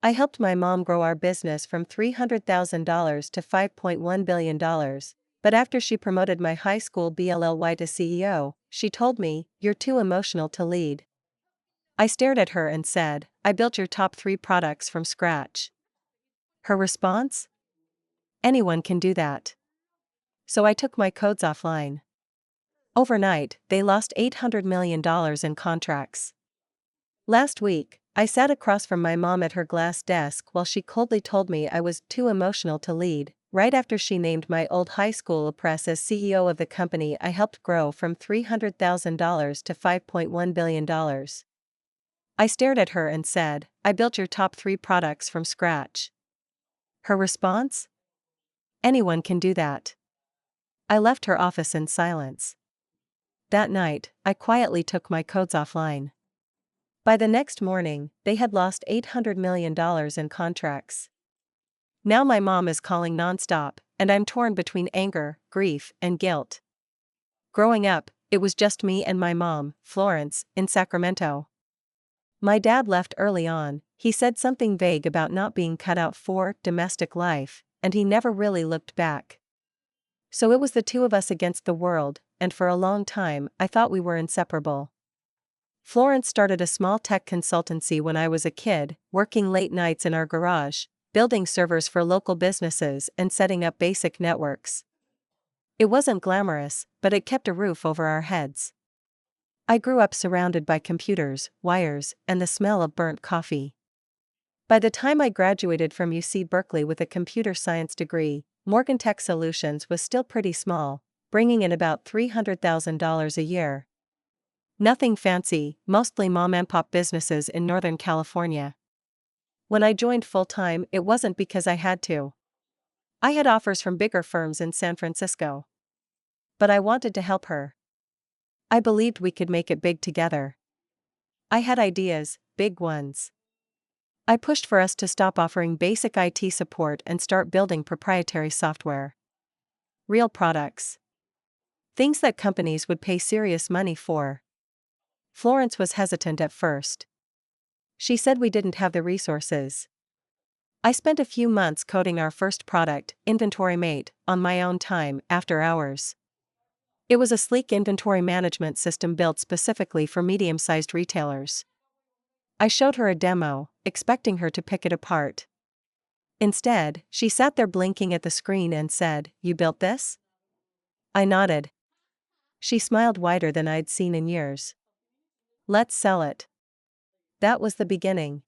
I helped my mom grow our business from $300,000 to $5.1 billion, but after she promoted my high school B-lly to CEO, she told me, "You're too emotional to lead." I stared at her and said, "I built your top 3 products from scratch." Her response? "Anyone can do that." So I took my codes offline. Overnight, they lost $800 million in contracts. Last week, I sat across from my mom at her glass desk while she coldly told me I was too emotional to lead, right after she named my old high school press as CEO of the company I helped grow from $300,000 to $5.1 billion. I stared at her and said, "I built your top 3 products from scratch." Her response? "Anyone can do that." I left her office in silence. That night, I quietly took my codes offline. By the next morning, they had lost $800 million in contracts. Now my mom is calling nonstop, and I'm torn between anger, grief, and guilt. Growing up, it was just me and my mom, Florence, in Sacramento. My dad left early on. He said something vague about not being cut out for domestic life, and he never really looked back. So it was the 2 of us against the world, and for a long time, I thought we were inseparable. Florence started a small tech consultancy when I was a kid, working late nights in our garage, building servers for local businesses and setting up basic networks. It wasn't glamorous, but it kept a roof over our heads. I grew up surrounded by computers, wires, and the smell of burnt coffee. By the time I graduated from UC Berkeley with a computer science degree, Morgan Tech Solutions was still pretty small, bringing in about $300,000 a year. Nothing fancy, mostly mom-and-pop businesses in Northern California. When I joined full-time, it wasn't because I had to. I had offers from bigger firms in San Francisco. But I wanted to help her. I believed we could make it big together. I had ideas, big ones. I pushed for us to stop offering basic IT support and start building proprietary software. Real products. Things that companies would pay serious money for. Florence was hesitant at first. She said we didn't have the resources. I spent a few months coding our first product, Inventory Mate, on my own time, after hours. It was a sleek inventory management system built specifically for medium-sized retailers. I showed her a demo, expecting her to pick it apart. Instead, she sat there blinking at the screen and said, "You built this?" I nodded. She smiled wider than I'd seen in years. "Let's sell it." That was the beginning.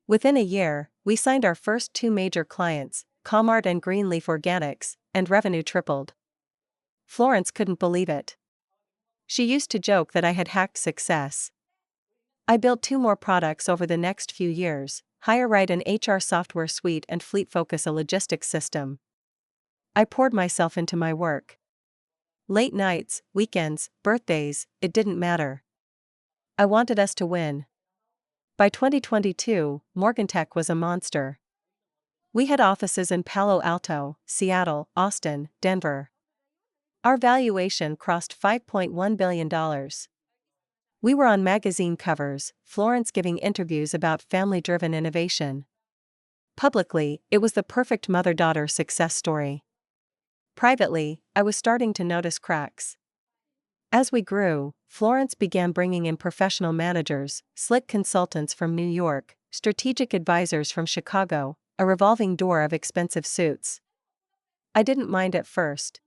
Within a year, we signed our first 2 major clients, Comart and Greenleaf Organics, and revenue tripled. Florence couldn't believe it. She used to joke that I had hacked success. I built 2 more products over the next few years, HireRight an HR software suite and Fleet Focus a logistics system. I poured myself into my work. Late nights, weekends, birthdays, it didn't matter. I wanted us to win. By 2022, Morgantech was a monster. We had offices in Palo Alto, Seattle, Austin, Denver. Our valuation crossed $5.1 billion. We were on magazine covers, Florence giving interviews about family-driven innovation. Publicly, it was the perfect mother-daughter success story. Privately, I was starting to notice cracks. As we grew, Florence began bringing in professional managers, slick consultants from New York, strategic advisors from Chicago, a revolving door of expensive suits. I didn't mind at first.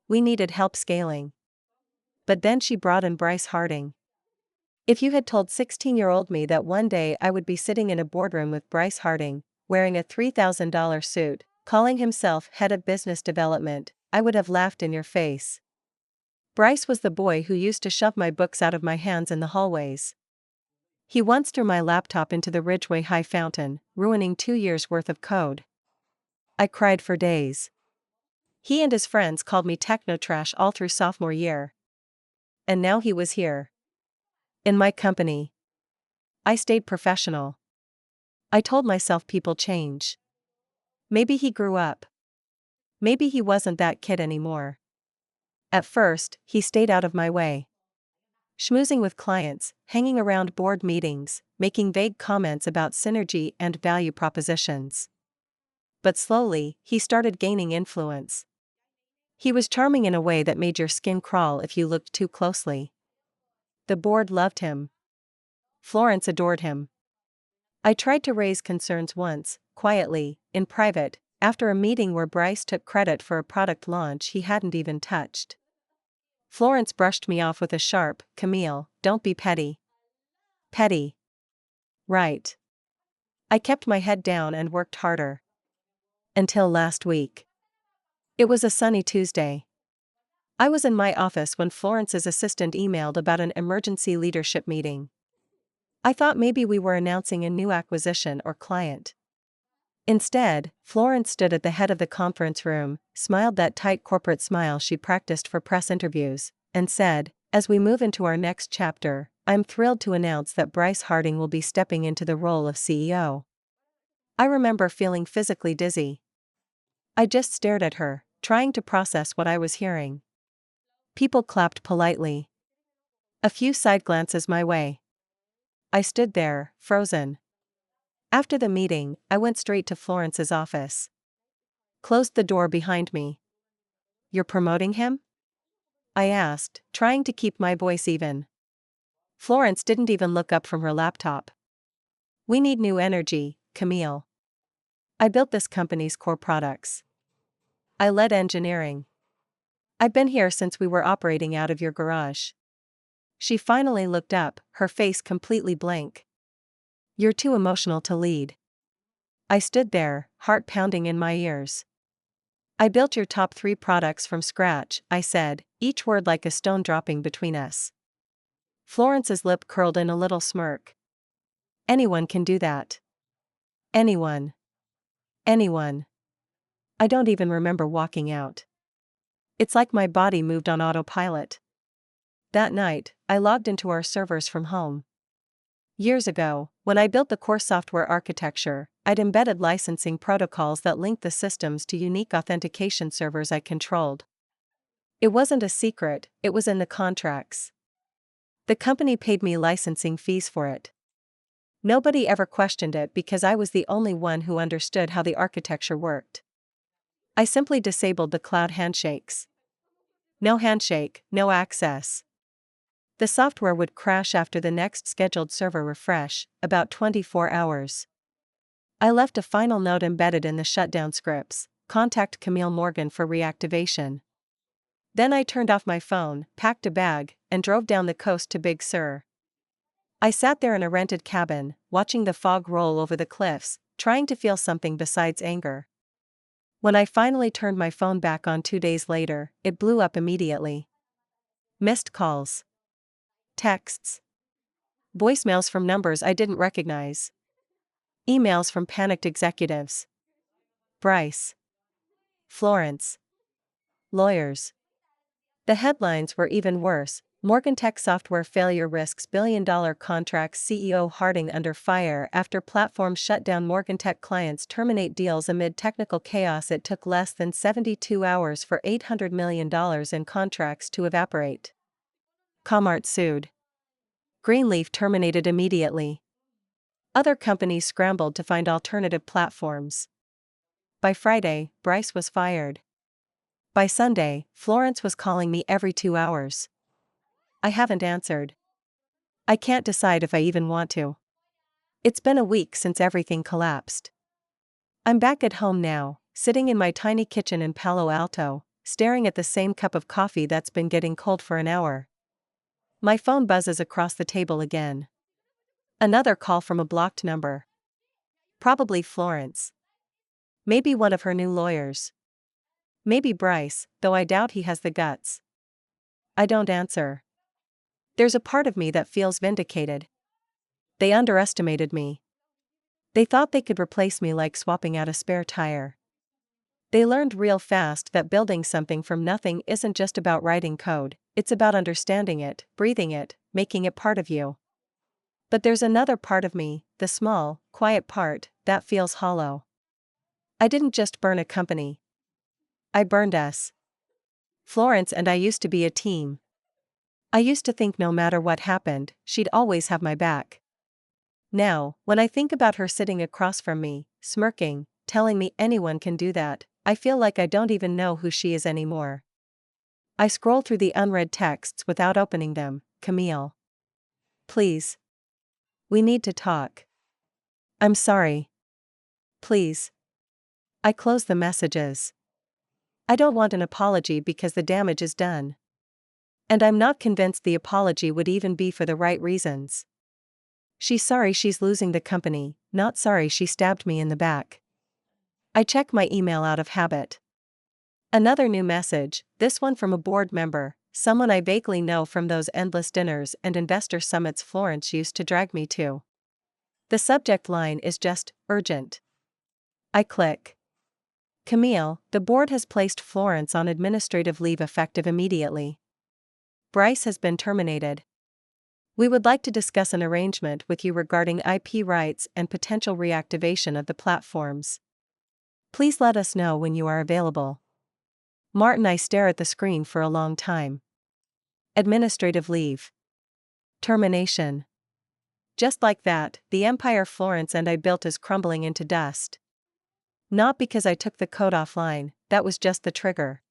We needed help scaling. But then she brought in Bryce Harding. If you had told 16-year-old me that one day I would be sitting in a boardroom with Bryce Harding, wearing a $3,000 suit, calling himself head of business development, I would have laughed in your face. Bryce was the boy who used to shove my books out of my hands in the hallways. He once threw my laptop into the Ridgeway High fountain, ruining 2 years' worth of code. I cried for days. He and his friends called me techno-trash all through sophomore year. And now he was here. In my company. I stayed professional. I told myself people change. Maybe he grew up. Maybe he wasn't that kid anymore. At first, he stayed out of my way. schmoozing with clients, hanging around board meetings, making vague comments about synergy and value propositions. But slowly, he started gaining influence. He was charming in a way that made your skin crawl if you looked too closely. The board loved him. Florence adored him. I tried to raise concerns once, quietly, in private, after a meeting where Bryce took credit for a product launch he hadn't even touched. Florence brushed me off with a sharp, "Camille, don't be petty." Petty. Right. I kept my head down and worked harder. Until last week. It was a sunny Tuesday. I was in my office when Florence's assistant emailed about an emergency leadership meeting. I thought maybe we were announcing a new acquisition or client. Instead, Florence stood at the head of the conference room, smiled that tight corporate smile she practiced for press interviews, and said, "As we move into our next chapter, I'm thrilled to announce that Bryce Harding will be stepping into the role of CEO." I remember feeling physically dizzy. I just stared at her, trying to process what I was hearing. People clapped politely. A few side glances my way. I stood there, frozen. After the meeting, I went straight to Florence's office. Closed the door behind me. "You're promoting him?" I asked, trying to keep my voice even. Florence didn't even look up from her laptop. "We need new energy, Camille. I built this company's core products. I led engineering. I've been here since we were operating out of your garage." She finally looked up, her face completely blank. "You're too emotional to lead." I stood there, heart pounding in my ears. "I built your top 3 products from scratch," I said, each word like a stone dropping between us. Florence's lip curled in a little smirk. "Anyone can do that. Anyone. Anyone." I don't even remember walking out. It's like my body moved on autopilot. That night, I logged into our servers from home. Years ago, when I built the core software architecture, I'd embedded licensing protocols that linked the systems to unique authentication servers I controlled. It wasn't a secret, it was in the contracts. The company paid me licensing fees for it. Nobody ever questioned it because I was the only one who understood how the architecture worked. I simply disabled the cloud handshakes. No handshake, no access. The software would crash after the next scheduled server refresh, about 24 hours. I left a final note embedded in the shutdown scripts: "Contact Camille Morgan for reactivation." Then I turned off my phone, packed a bag, and drove down the coast to Big Sur. I sat there in a rented cabin, watching the fog roll over the cliffs, trying to feel something besides anger. When I finally turned my phone back on 2 days later, it blew up immediately. Missed calls. Texts. Voicemails from numbers I didn't recognize. Emails from panicked executives. Bryce. Florence. Lawyers. The headlines were even worse. Morgan Tech software failure risks billion-dollar contracts, CEO Harding under fire after platform shutdown. Morgan Tech clients terminate deals amid technical chaos. It took less than 72 hours for $800 million in contracts to evaporate. Comart sued. Greenleaf terminated immediately. Other companies scrambled to find alternative platforms. By Friday, Bryce was fired. By Sunday, Florence was calling me every 2 hours. I haven't answered. I can't decide if I even want to. It's been a week since everything collapsed. I'm back at home now, sitting in my tiny kitchen in Palo Alto, staring at the same cup of coffee that's been getting cold for an hour. My phone buzzes across the table again. Another call from a blocked number. Probably Florence. Maybe one of her new lawyers. Maybe Bryce, though I doubt he has the guts. I don't answer. There's a part of me that feels vindicated. They underestimated me. They thought they could replace me like swapping out a spare tire. They learned real fast that building something from nothing isn't just about writing code, it's about understanding it, breathing it, making it part of you. But there's another part of me, the small, quiet part, that feels hollow. I didn't just burn a company. I burned us. Florence and I used to be a team. I used to think no matter what happened, she'd always have my back. Now, when I think about her sitting across from me, smirking, telling me anyone can do that, I feel like I don't even know who she is anymore. I scroll through the unread texts without opening them. Camille. Please. We need to talk. I'm sorry. Please. I close the messages. I don't want an apology because the damage is done. And I'm not convinced the apology would even be for the right reasons. She's sorry she's losing the company, not sorry she stabbed me in the back. I check my email out of habit. Another new message, this one from a board member, someone I vaguely know from those endless dinners and investor summits Florence used to drag me to. The subject line is just, urgent. I click. Camille, the board has placed Florence on administrative leave effective immediately. Bryce has been terminated. We would like to discuss an arrangement with you regarding IP rights and potential reactivation of the platforms. Please let us know when you are available. Martin. I stare at the screen for a long time. Administrative leave. Termination. Just like that, the empire Florence and I built is crumbling into dust. Not because I took the code offline, that was just the trigger.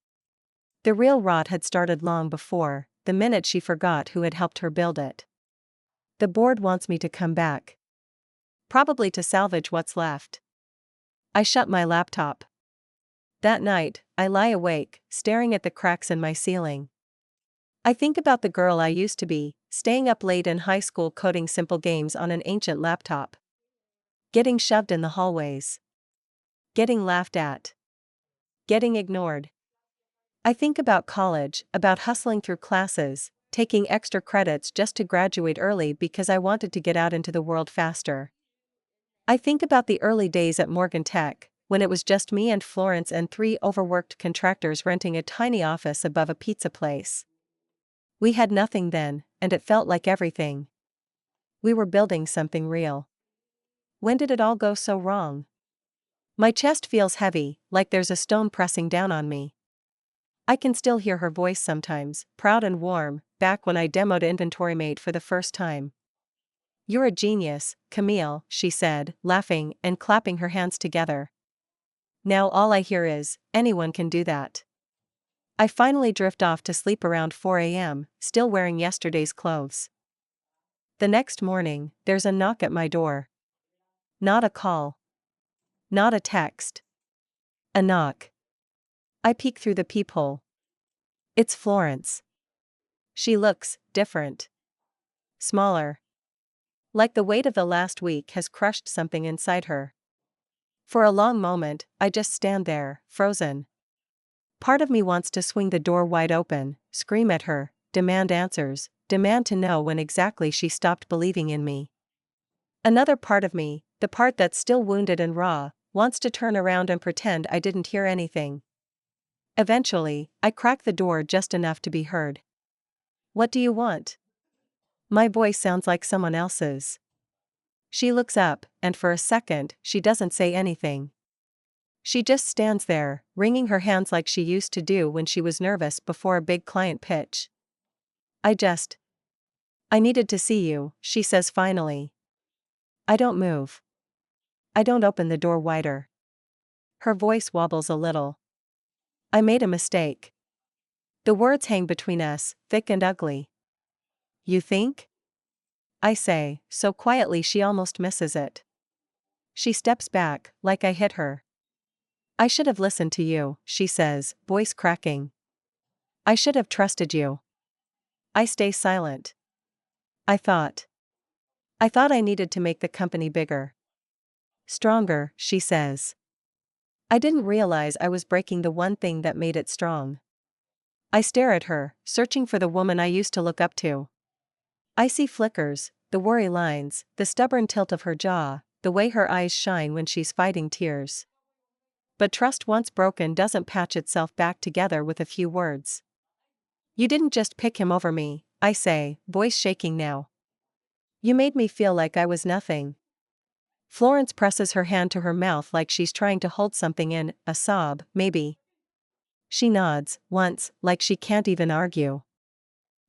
The real rot had started long before, the minute she forgot who had helped her build it. The board wants me to come back. Probably to salvage what's left. I shut my laptop. That night, I lie awake, staring at the cracks in my ceiling. I think about the girl I used to be, staying up late in high school coding simple games on an ancient laptop. Getting shoved in the hallways. Getting laughed at. Getting ignored. I think about college, about hustling through classes, taking extra credits just to graduate early because I wanted to get out into the world faster. I think about the early days at Morgan Tech, when it was just me and Florence and 3 overworked contractors renting a tiny office above a pizza place. We had nothing then, and it felt like everything. We were building something real. When did it all go so wrong? My chest feels heavy, like there's a stone pressing down on me. I can still hear her voice sometimes, proud and warm, back when I demoed Inventory Mate for the first time. You're a genius, Camille, she said, laughing and clapping her hands together. Now all I hear is, anyone can do that. I finally drift off to sleep around 4 a.m., still wearing yesterday's clothes. The next morning, there's a knock at my door. Not a call. Not a text. A knock. I peek through the peephole. It's Florence. She looks different. Smaller. Like the weight of the last week has crushed something inside her. For a long moment, I just stand there, frozen. Part of me wants to swing the door wide open, scream at her, demand answers, demand to know when exactly she stopped believing in me. Another part of me, the part that's still wounded and raw, wants to turn around and pretend I didn't hear anything. Eventually, I crack the door just enough to be heard. What do you want? My voice sounds like someone else's. She looks up, and for a second, she doesn't say anything. She just stands there, wringing her hands like she used to do when she was nervous before a big client pitch. I needed to see you, she says finally. I don't move. I don't open the door wider. Her voice wobbles a little. I made a mistake. The words hang between us, thick and ugly. You think? I say, so quietly she almost misses it. She steps back, like I hit her. I should have listened to you, she says, voice cracking. I should have trusted you. I stay silent. I thought I needed to make the company bigger. Stronger, she says. I didn't realize I was breaking the one thing that made it strong. I stare at her, searching for the woman I used to look up to. I see flickers, the worry lines, the stubborn tilt of her jaw, the way her eyes shine when she's fighting tears. But trust once broken doesn't patch itself back together with a few words. You didn't just pick him over me, I say, voice shaking now. You made me feel like I was nothing. Florence presses her hand to her mouth like she's trying to hold something in, a sob, maybe. She nods, once, like she can't even argue.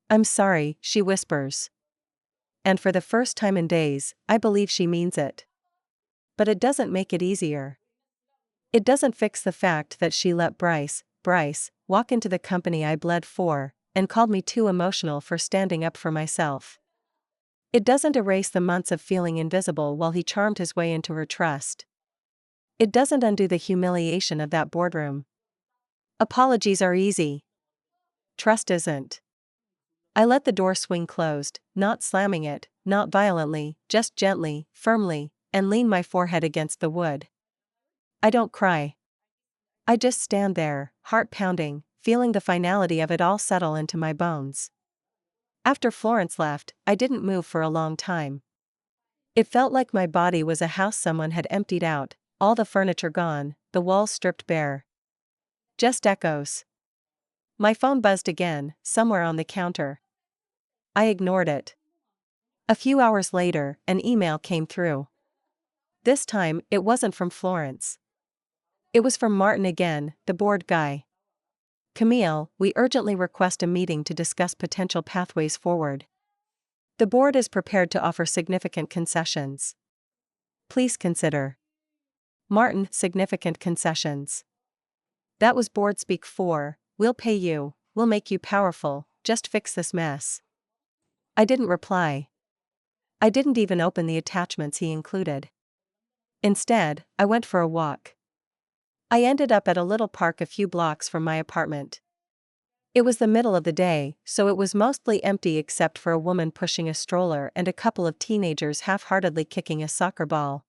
I'm sorry, she whispers. And for the first time in days, I believe she means it. But it doesn't make it easier. It doesn't fix the fact that she let Bryce, walk into the company I bled for, and called me too emotional for standing up for myself. It doesn't erase the months of feeling invisible while he charmed his way into her trust. It doesn't undo the humiliation of that boardroom. Apologies are easy. Trust isn't. I let the door swing closed, not slamming it, not violently, just gently, firmly, and lean my forehead against the wood. I don't cry. I just stand there, heart pounding, feeling the finality of it all settle into my bones. After Florence left, I didn't move for a long time. It felt like my body was a house someone had emptied out, all the furniture gone, the walls stripped bare. Just echoes. My phone buzzed again, somewhere on the counter. I ignored it. A few hours later, an email came through. This time, it wasn't from Florence. It was from Martin again, the board guy. Camille, we urgently request a meeting to discuss potential pathways forward. The board is prepared to offer significant concessions. Please consider. Martin, significant concessions. That was board speak for, we'll pay you, we'll make you powerful, just fix this mess. I didn't reply. I didn't even open the attachments he included. Instead, I went for a walk. I ended up at a little park a few blocks from my apartment. It was the middle of the day, so it was mostly empty except for a woman pushing a stroller and a couple of teenagers half-heartedly kicking a soccer ball.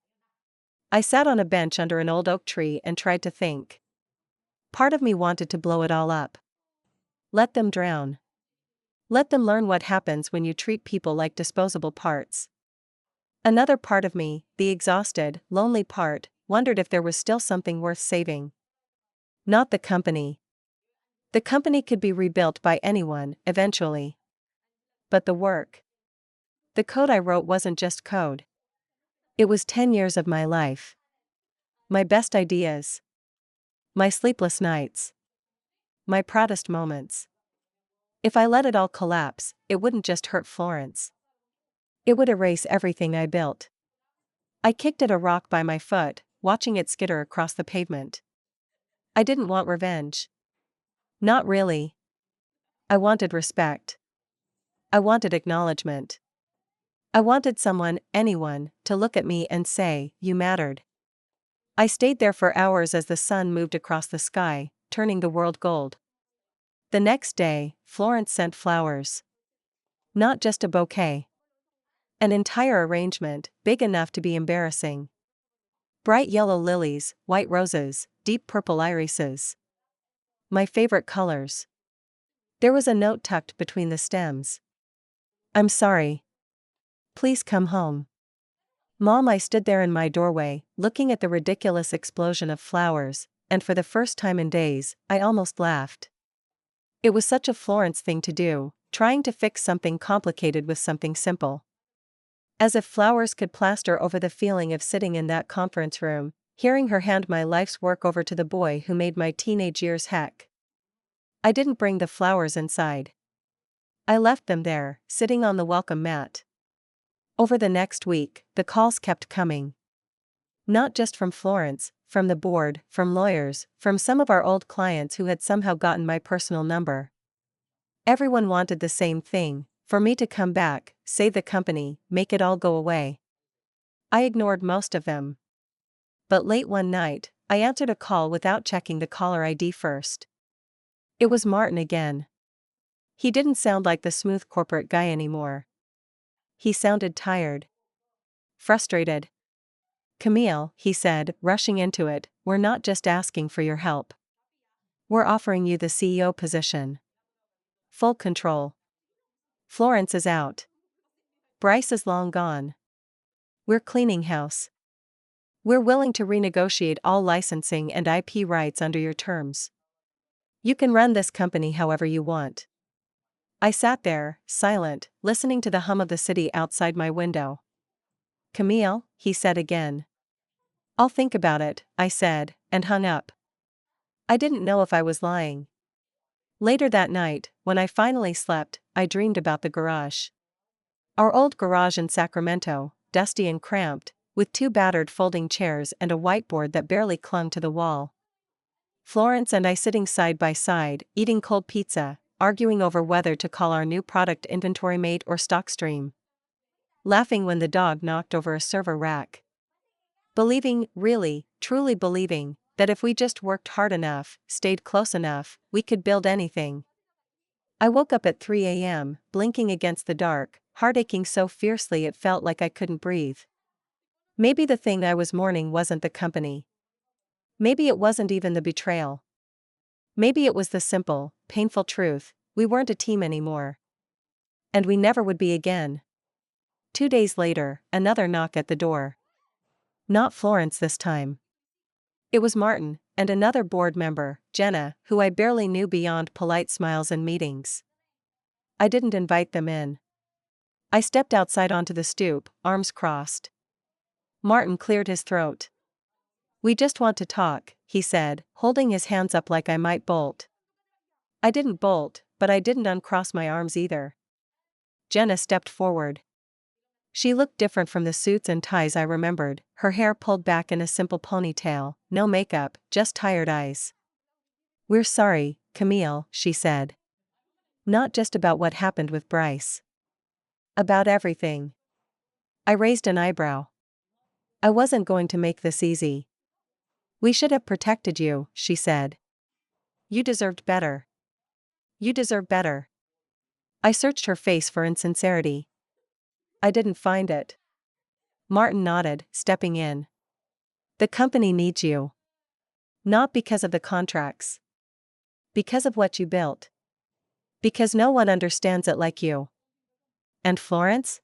I sat on a bench under an old oak tree and tried to think. Part of me wanted to blow it all up. Let them drown. Let them learn what happens when you treat people like disposable parts. Another part of me, the exhausted, lonely part, wondered if there was still something worth saving. Not the company. The company could be rebuilt by anyone, eventually. But the work. The code I wrote wasn't just code. It was 10 years of my life. My best ideas. My sleepless nights. My proudest moments. If I let it all collapse, it wouldn't just hurt Florence. It would erase everything I built. I kicked at a rock by my foot, watching it skitter across the pavement. I didn't want revenge. Not really. I wanted respect. I wanted acknowledgement. I wanted someone, anyone, to look at me and say, you mattered. I stayed there for hours as the sun moved across the sky, turning the world gold. The next day, Florence sent flowers. Not just a bouquet. An entire arrangement, big enough to be embarrassing. Bright yellow lilies, white roses, deep purple irises. My favorite colors. There was a note tucked between the stems. I'm sorry. Please come home. Mom, I stood there in my doorway, looking at the ridiculous explosion of flowers, and for the first time in days, I almost laughed. It was such a Florence thing to do, trying to fix something complicated with something simple. As if flowers could plaster over the feeling of sitting in that conference room, hearing her hand my life's work over to the boy who made my teenage years heck. I didn't bring the flowers inside. I left them there, sitting on the welcome mat. Over the next week, the calls kept coming. Not just from Florence, from the board, from lawyers, from some of our old clients who had somehow gotten my personal number. Everyone wanted the same thing, for me to come back, save the company, make it all go away. I ignored most of them. But late one night, I answered a call without checking the caller ID first. It was Martin again. He didn't sound like the smooth corporate guy anymore. He sounded tired. Frustrated. Camille, he said, rushing into it, we're not just asking for your help. We're offering you the CEO position. Full control. Florence is out. Bryce is long gone. We're cleaning house. We're willing to renegotiate all licensing and IP rights under your terms. You can run this company however you want. I sat there, silent, listening to the hum of the city outside my window. Camille, he said again. I'll think about it, I said, and hung up. I didn't know if I was lying. Later that night, when I finally slept, I dreamed about the garage. Our old garage in Sacramento, dusty and cramped, with 2 battered folding chairs and a whiteboard that barely clung to the wall. Florence and I sitting side by side, eating cold pizza, arguing over whether to call our new product Inventory Mate or Stockstream. Laughing when the dog knocked over a server rack. Believing, really, truly believing, that if we just worked hard enough, stayed close enough, we could build anything. I woke up at 3 a.m., blinking against the dark, heart aching so fiercely it felt like I couldn't breathe. Maybe the thing I was mourning wasn't the company. Maybe it wasn't even the betrayal. Maybe it was the simple, painful truth: we weren't a team anymore. And we never would be again. 2 days later, another knock at the door. Not Florence this time. It was Martin, and another board member, Jenna, who I barely knew beyond polite smiles and meetings. I didn't invite them in. I stepped outside onto the stoop, arms crossed. Martin cleared his throat. "We just want to talk," he said, holding his hands up like I might bolt. I didn't bolt, but I didn't uncross my arms either. Jenna stepped forward. She looked different from the suits and ties I remembered, her hair pulled back in a simple ponytail, no makeup, just tired eyes. "We're sorry, Camille," she said. "Not just about what happened with Bryce. About everything." I raised an eyebrow. "I wasn't going to make this easy." "We should have protected you," she said. "You deserved better. You deserve better." I searched her face for insincerity. "I didn't find it." Martin nodded, stepping in. "The company needs you. Not because of the contracts. Because of what you built. Because no one understands it like you." "And Florence?"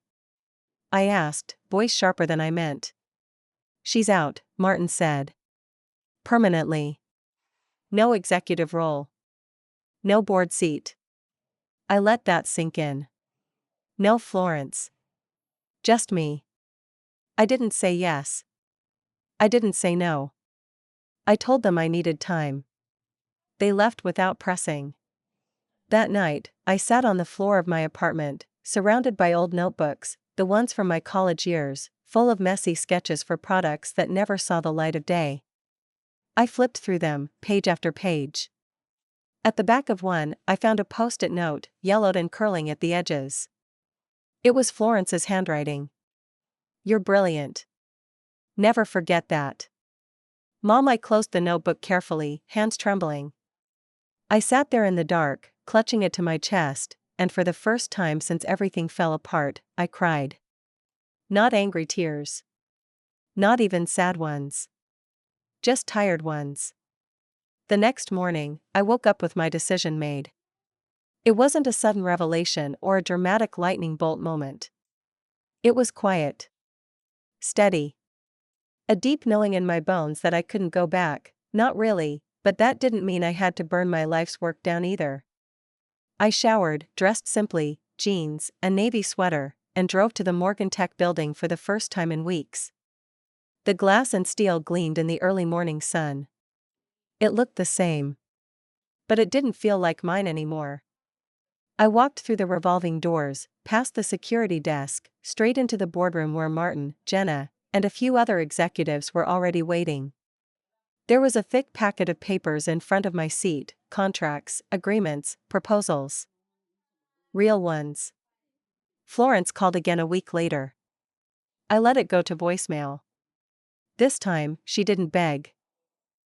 I asked, voice sharper than I meant. "She's out," Martin said. "Permanently. No executive role. No board seat." I let that sink in. No Florence. Just me. I didn't say yes. I didn't say no. I told them I needed time. They left without pressing. That night, I sat on the floor of my apartment, surrounded by old notebooks, the ones from my college years, full of messy sketches for products that never saw the light of day. I flipped through them, page after page. At the back of one, I found a post-it note, yellowed and curling at the edges. It was Florence's handwriting. "You're brilliant. Never forget that." "Mom," I closed the notebook carefully, hands trembling. I sat there in the dark, clutching it to my chest, and for the first time since everything fell apart, I cried. Not angry tears. Not even sad ones. Just tired ones. The next morning, I woke up with my decision made. It wasn't a sudden revelation or a dramatic lightning bolt moment. It was quiet. Steady. A deep knowing in my bones that I couldn't go back, not really, but that didn't mean I had to burn my life's work down either. I showered, dressed simply, jeans, a navy sweater, and drove to the Morgan Tech building for the first time in weeks. The glass and steel gleamed in the early morning sun. It looked the same. But it didn't feel like mine anymore. I walked through the revolving doors, past the security desk, straight into the boardroom where Martin, Jenna, and a few other executives were already waiting. There was a thick packet of papers in front of my seat, contracts, agreements, proposals. Real ones. Florence called again a week later. I let it go to voicemail. This time, she didn't beg.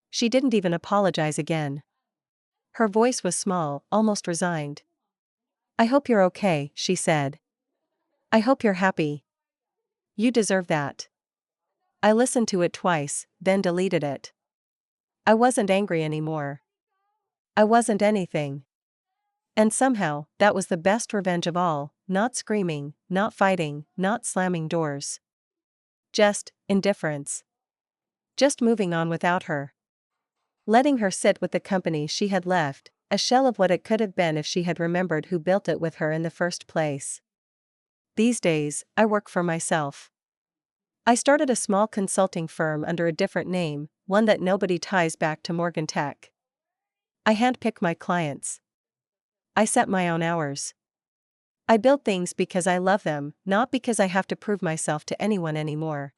She didn't even apologize again. Her voice was small, almost resigned. "I hope you're okay," she said. "I hope you're happy. You deserve that." I listened to it twice, then deleted it. I wasn't angry anymore. I wasn't anything. And somehow, that was the best revenge of all, not screaming, not fighting, not slamming doors. Just indifference. Just moving on without her. Letting her sit with the company she had left, a shell of what it could have been if she had remembered who built it with her in the first place. These days, I work for myself. I started a small consulting firm under a different name, one that nobody ties back to Morgan Tech. I handpick my clients. I set my own hours. I build things because I love them, not because I have to prove myself to anyone anymore.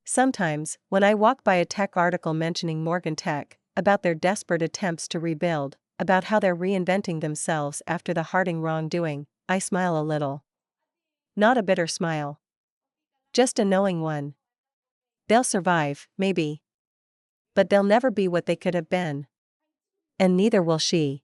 Sometimes, when I walk by a tech article mentioning Morgan Tech, about their desperate attempts to rebuild, about how they're reinventing themselves after the Harding wrongdoing, I smile a little. Not a bitter smile. Just a knowing one. They'll survive, maybe. But they'll never be what they could have been. And neither will she.